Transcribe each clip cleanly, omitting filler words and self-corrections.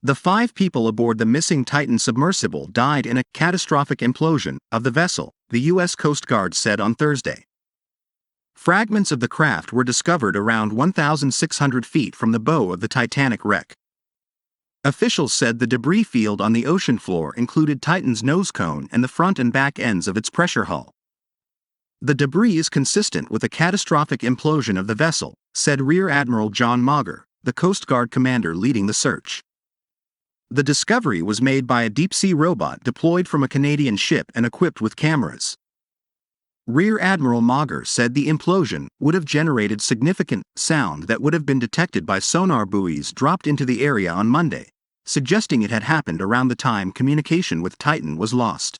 The 5 people aboard the missing Titan submersible died in a catastrophic implosion of the vessel, the U.S. Coast Guard said on Thursday. Fragments of the craft were discovered around 1,600 feet from the bow of the Titanic wreck. Officials said the debris field on the ocean floor included Titan's nose cone and the front and back ends of its pressure hull. The debris is consistent with a catastrophic implosion of the vessel, said Rear Admiral John Mauger, the Coast Guard commander leading the search. The discovery was made by a deep-sea robot deployed from a Canadian ship and equipped with cameras. Rear Admiral Mauger said the implosion would have generated significant sound that would have been detected by sonar buoys dropped into the area on Monday, suggesting it had happened around the time communication with Titan was lost.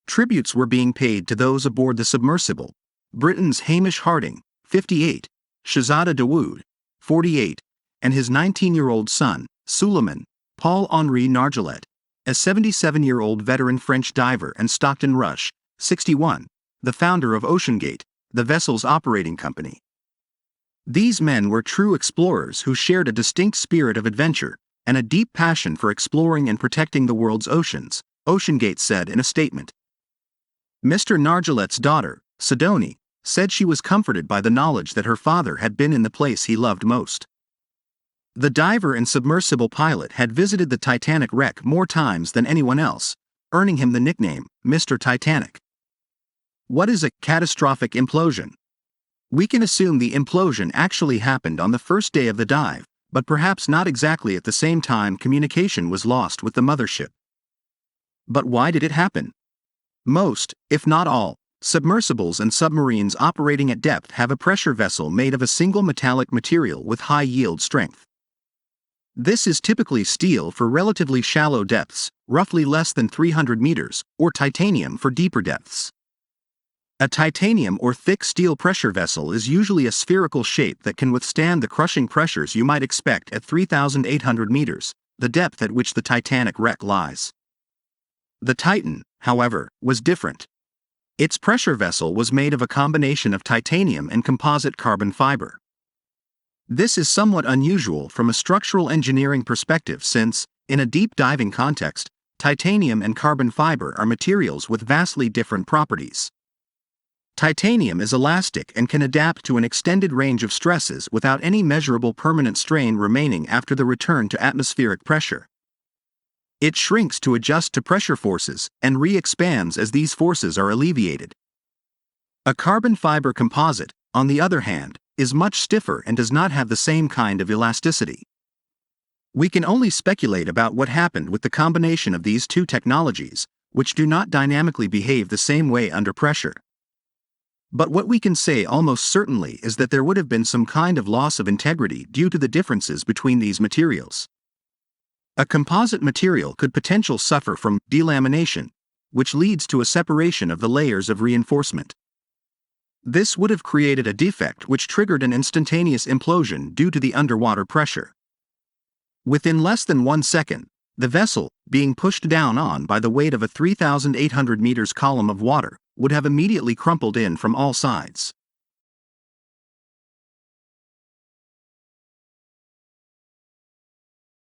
Tributes were being paid to those aboard the submersible: Britain's Hamish Harding, 58, Shahzada Dawood, 48, and his 19-year-old son, Suleiman Paul-Henri Nargeolet, a 77-year-old veteran French diver, and Stockton Rush, 61, the founder of OceanGate, the vessel's operating company. These men were true explorers who shared a distinct spirit of adventure and a deep passion for exploring and protecting the world's oceans, OceanGate said in a statement. Mr. Nargeolet's daughter, Sidonie, said she was comforted by the knowledge that her father had been in the place he loved most. The diver and submersible pilot had visited the Titanic wreck more times than anyone else, earning him the nickname, Mr. Titanic. What is a catastrophic implosion? We can assume the implosion actually happened on the first day of the dive, but perhaps not exactly at the same time communication was lost with the mothership. But why did it happen? Most, if not all, submersibles and submarines operating at depth have a pressure vessel made of a single metallic material with high yield strength. This is typically steel for relatively shallow depths, roughly less than 300 meters, or titanium for deeper depths. A titanium or thick steel pressure vessel is usually a spherical shape that can withstand the crushing pressures you might expect at 3,800 meters, the depth at which the Titanic wreck lies. The Titan, however, was different. Its pressure vessel was made of a combination of titanium and composite carbon fiber. This is somewhat unusual from a structural engineering perspective since, in a deep diving context, titanium and carbon fiber are materials with vastly different properties. Titanium is elastic and can adapt to an extended range of stresses without any measurable permanent strain remaining after the return to atmospheric pressure. It shrinks to adjust to pressure forces and re-expands as these forces are alleviated. A carbon fiber composite, on the other hand, is much stiffer and does not have the same kind of elasticity. We can only speculate about what happened with the combination of these two technologies, which do not dynamically behave the same way under pressure. But what we can say almost certainly is that there would have been some kind of loss of integrity due to the differences between these materials. A composite material could potentially suffer from delamination, which leads to a separation of the layers of reinforcement. This would have created a defect which triggered an instantaneous implosion due to the underwater pressure. Within less than 1 second, the vessel, being pushed down on by the weight of a 3,800 meters column of water, would have immediately crumpled in from all sides.